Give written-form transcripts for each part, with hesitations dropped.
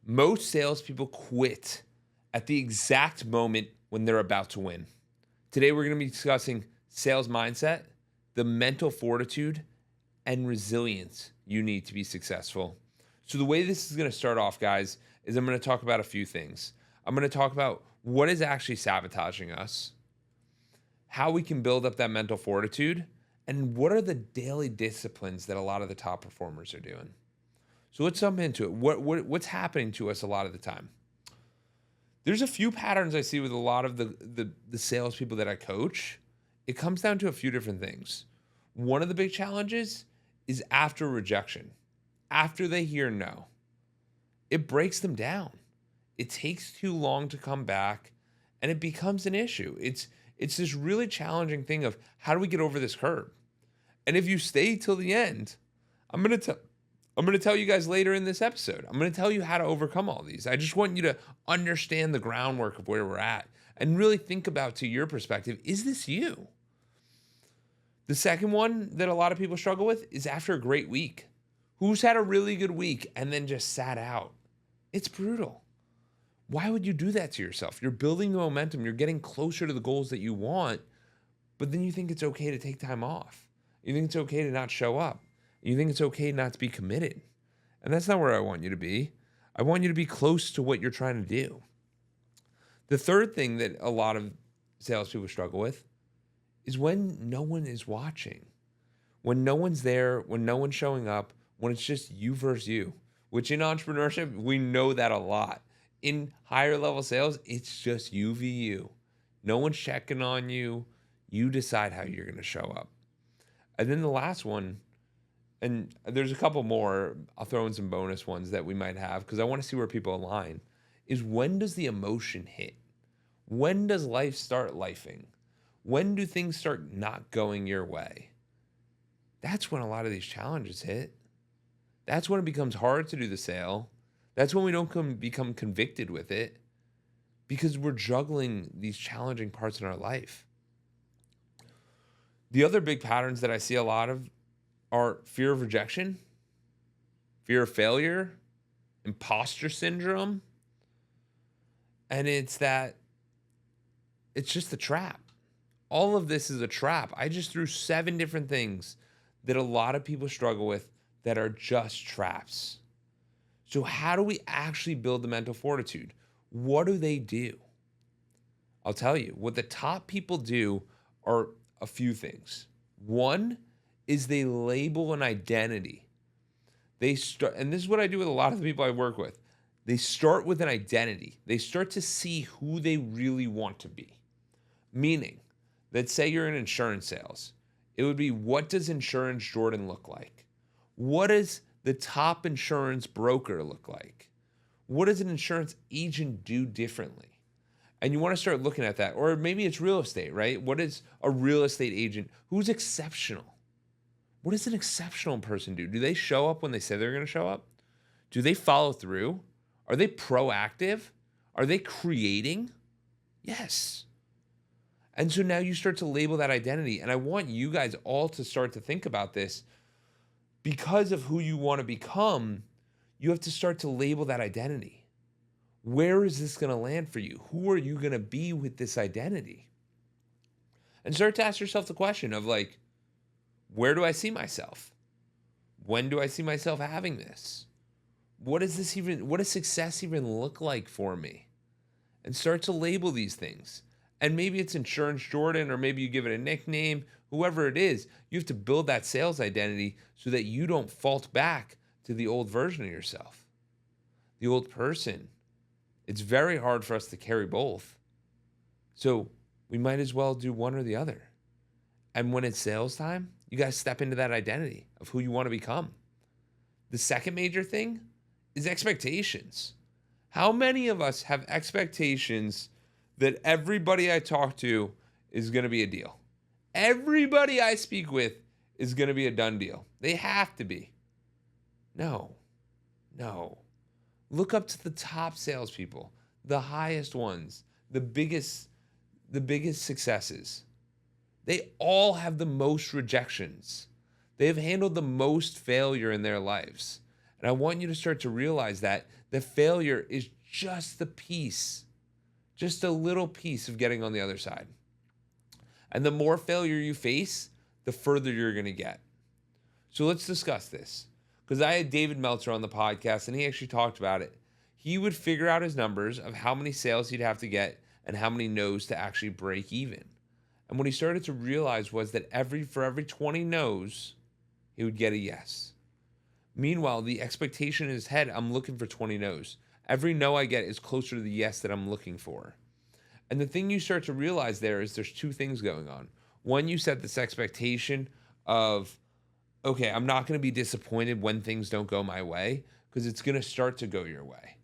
Most salespeople quit at the exact moment when they're about to win. Today, we're going to be discussing sales mindset, the mental fortitude, and resilience you need to be successful. So the way this is going to start off, guys, is I'm going to talk about a few things. I'm going to talk about what is actually sabotaging us, how we can build up that mental fortitude, and what are the daily disciplines that a lot of the top performers are doing. So let's jump into it. What's happening to us a lot of the time? There's a few patterns I see with a lot of the salespeople that I coach. It comes down to a few different things. One of the big challenges is after rejection. After they hear no, it breaks them down. It takes too long to come back, and it becomes an issue. It's this really challenging thing of how do we get over this curb? And if you stay till the end, I'm going to tell you guys later in this episode. I'm going to tell you how to overcome all these. I just want you to understand the groundwork of where we're at and really think about, to your perspective, is this you? The second one that a lot of people struggle with is after a great week. Who's had a really good week and then just sat out? It's brutal. Why would you do that to yourself? You're building the momentum. You're getting closer to the goals that you want, but then you think it's okay to take time off. You think it's okay to not show up. You think it's okay not to be committed. And that's not where I want you to be. I want you to be close to what you're trying to do. The third thing that a lot of salespeople struggle with is when no one is watching, when no one's there, when no one's showing up, when it's just you versus you, which in entrepreneurship, we know that a lot. In higher level sales, it's just you v you. No one's checking on you. You decide how you're going to show up. And then the last one, and there's a couple more, I'll throw in some bonus ones that we might have because I want to see where people align, is when does the emotion hit? When does life start lifing? When do things start not going your way? That's when a lot of these challenges hit. That's when it becomes hard to do the sale. That's when we don't become convicted with it because we're juggling these challenging parts in our life. The other big patterns that I see a lot of are fear of rejection, fear of failure, imposter syndrome, and it's just a trap. All of this is a trap. I just threw 7 different things that a lot of people struggle with that are just traps. So how do we actually build the mental fortitude? What do they do? I'll tell you, what the top people do are a few things. One is they label an identity. And this is what I do with a lot of the people I work with. They start with an identity. They start to see who they really want to be. Meaning, let's say you're in insurance sales. It would be, what does Insurance Jordan look like? What does the top insurance broker look like? What does an insurance agent do differently? And you want to start looking at that. Or maybe it's real estate, right? What is a real estate agent? Who's exceptional? What does an exceptional person do? Do they show up when they say they're going to show up? Do they follow through? Are they proactive? Are they creating? Yes. And so now you start to label that identity. And I want you guys all to start to think about this. Because of who you want to become, you have to start to label that identity. Where is this going to land for you? Who are you going to be with this identity? And start to ask yourself the question of like, where do I see myself? When do I see myself having this? What does success even look like for me? And start to label these things. And maybe it's Insurance Jordan, or maybe you give it a nickname, whoever it is. You have to build that sales identity so that you don't fault back to the old version of yourself, the old person. It's very hard for us to carry both. So we might as well do one or the other. And when it's sales time, you got to step into that identity of who you want to become. The second major thing is expectations. How many of us have expectations that everybody I talk to is going to be a deal? Everybody I speak with is going to be a done deal. They have to be. No. Look up to the top salespeople, the highest ones, the biggest successes. They all have the most rejections. They've handled the most failure in their lives. And I want you to start to realize that The failure is just the piece, just a little piece of getting on the other side. And the more failure you face, the further you're going to get. So let's discuss this. Because I had David Meltzer on the podcast, and he actually talked about it. He would figure out his numbers of how many sales he'd have to get and how many no's to actually break even. And what he started to realize was that for every 20 no's, he would get a yes. Meanwhile, the expectation in his head, I'm looking for 20 no's. Every no I get is closer to the yes that I'm looking for. And the thing you start to realize there is there's two things going on. One, you set this expectation of, okay, I'm not going to be disappointed when things don't go my way because it's going to start to go your way.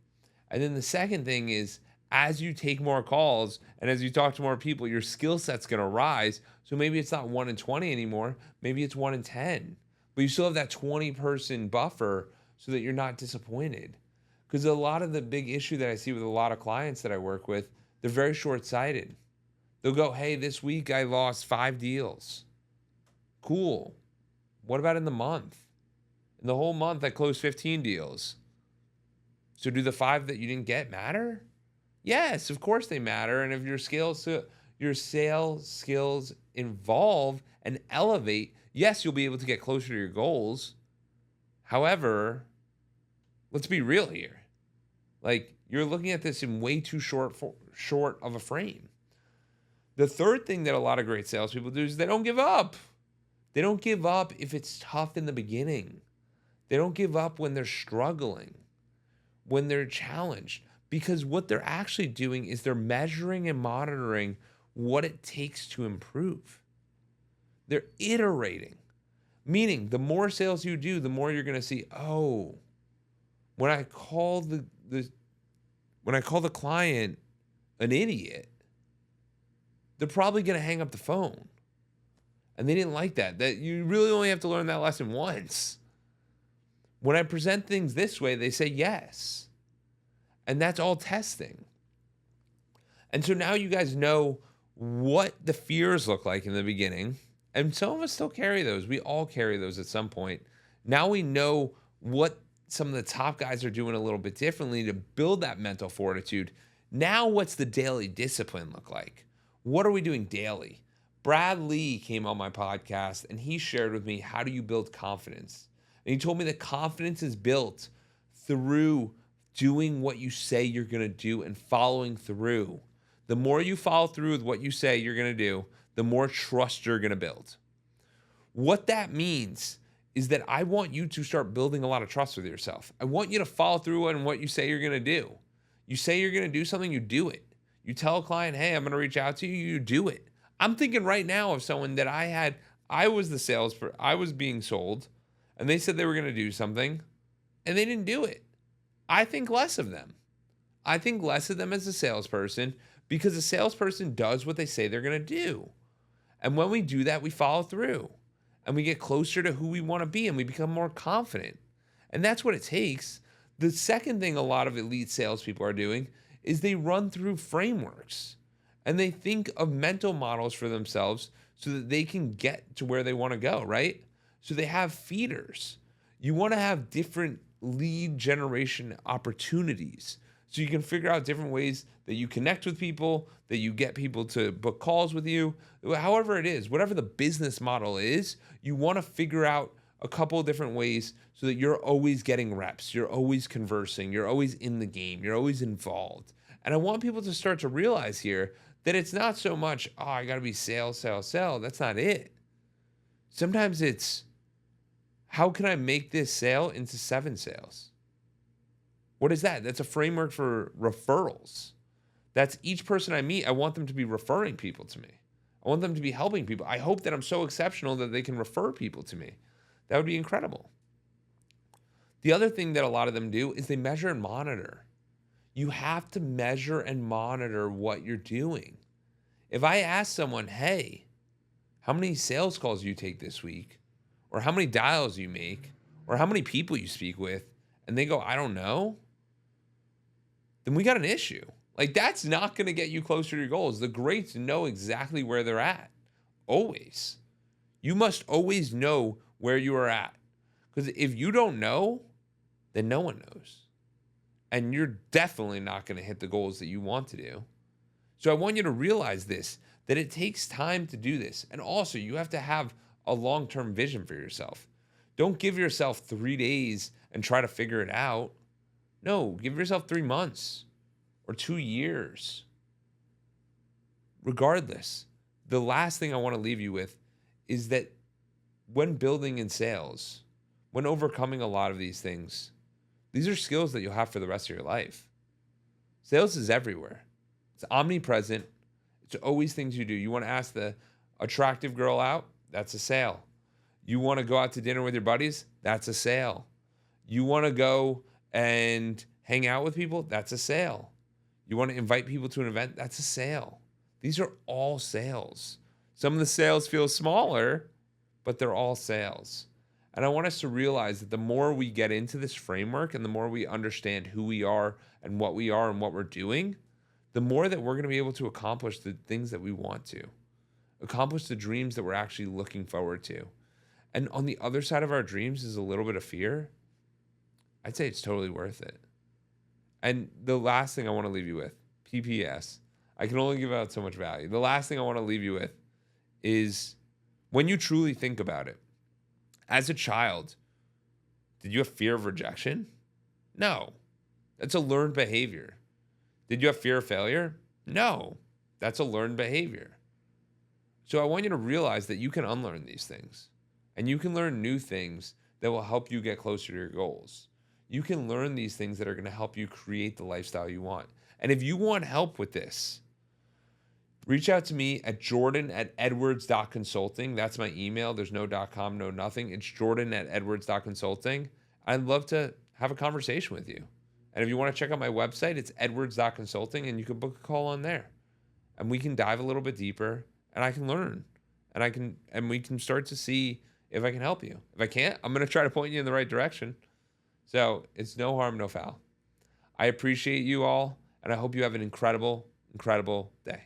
And then the second thing is, as you take more calls and as you talk to more people, your skill set's going to rise. So maybe it's not 1 in 20 anymore. Maybe it's 1 in 10. But you still have that 20-person buffer so that you're not disappointed. Because a lot of the big issue that I see with a lot of clients that I work with, they're very short-sighted. They'll go, hey, this week I lost 5 deals. Cool. What about in the month? In the whole month, I closed 15 deals. So do the 5 that you didn't get matter? Yes, of course they matter. And if your sales skills evolve and elevate, yes, you'll be able to get closer to your goals. However, let's be real here. Like, you're looking at this in way too short of a frame. The third thing that a lot of great salespeople do is they don't give up. They don't give up if it's tough in the beginning. They don't give up when they're struggling, when they're challenged, because what they're actually doing is they're measuring and monitoring what it takes to improve. They're iterating, meaning the more sales you do, the more you're going to see, oh, when I call the client an idiot, they're probably going to hang up the phone. And they didn't like that. That you really only have to learn that lesson once. When I present things this way, they say yes. And that's all testing. And so now you guys know what the fears look like in the beginning. And some of us still carry those. We all carry those at some point. Now we know what some of the top guys are doing a little bit differently to build that mental fortitude. Now what's the daily discipline look like? What are we doing daily? Brad Lee came on my podcast and he shared with me, how do you build confidence? And he told me that confidence is built through doing what you say you're going to do and following through. The more you follow through with what you say you're going to do, the more trust you're going to build. What that means is that I want you to start building a lot of trust with yourself. I want you to follow through on what you say you're going to do. You say you're going to do something, you do it. You tell a client, hey, I'm going to reach out to you, you do it. I'm thinking right now of someone that I was the salesperson, I was being sold, and they said they were going to do something, and they didn't do it. I think less of them. I think less of them as a salesperson because a salesperson does what they say they're going to do. And when we do that, we follow through and we get closer to who we want to be and we become more confident. And that's what it takes. The second thing a lot of elite salespeople are doing is they run through frameworks and they think of mental models for themselves so that they can get to where they want to go, right? So they have feeders. You want to have different lead generation opportunities so you can figure out different ways that you connect with people, that you get people to book calls with you, however it is, whatever the business model is, you want to figure out a couple of different ways so that you're always getting reps, you're always conversing, you're always in the game, you're always involved. And I want people to start to realize here that it's not so much, oh, I got to be sell. That's not it. Sometimes it's, how can I make this sale into 7 sales? What is that? That's a framework for referrals. That's each person I meet, I want them to be referring people to me. I want them to be helping people. I hope that I'm so exceptional that they can refer people to me. That would be incredible. The other thing that a lot of them do is they measure and monitor. You have to measure and monitor what you're doing. If I ask someone, hey, how many sales calls you take this week? Or how many dials you make? Or how many people you speak with? And they go, I don't know. Then we got an issue. Like, that's not going to get you closer to your goals. The greats know exactly where they're at. Always. You must always know where you are at. Because if you don't know, then no one knows. and you're definitely not going to hit the goals that you want to do. So I want you to realize this, that it takes time to do this. And also, you have to have a long-term vision for yourself. Don't give yourself 3 days and try to figure it out. No, give yourself 3 months or 2 years. Regardless, the last thing I want to leave you with is that when building in sales, when overcoming a lot of these things, these are skills that you'll have for the rest of your life. Sales is everywhere. It's omnipresent. It's always things you do. You want to ask the attractive girl out? That's a sale. You want to go out to dinner with your buddies? That's a sale. You want to go and hang out with people? That's a sale. You want to invite people to an event? That's a sale. These are all sales. Some of the sales feel smaller, but they're all sales. And I want us to realize that the more we get into this framework and the more we understand who we are and what we're doing, the more that we're going to be able to accomplish the things that we want to, accomplish the dreams that we're actually looking forward to. And on the other side of our dreams is a little bit of fear. I'd say it's totally worth it. And the last thing I want to leave you with, PPS, I can only give out so much value. The last thing I want to leave you with is when you truly think about it, as a child, did you have fear of rejection? No. That's a learned behavior. Did you have fear of failure? No. That's a learned behavior. So I want you to realize that you can unlearn these things and you can learn new things that will help you get closer to your goals. You can learn these things that are going to help you create the lifestyle you want. And if you want help with this, reach out to me at jordan@edwards.consulting. That's my email. There's no .com, no nothing. It's jordan@edwards.consulting. I'd love to have a conversation with you. And if you want to check out my website, it's edwards.consulting, and you can book a call on there. And we can dive a little bit deeper, and I can learn. And we can start to see if I can help you. If I can't, I'm going to try to point you in the right direction. So it's no harm, no foul. I appreciate you all, and I hope you have an incredible, incredible day.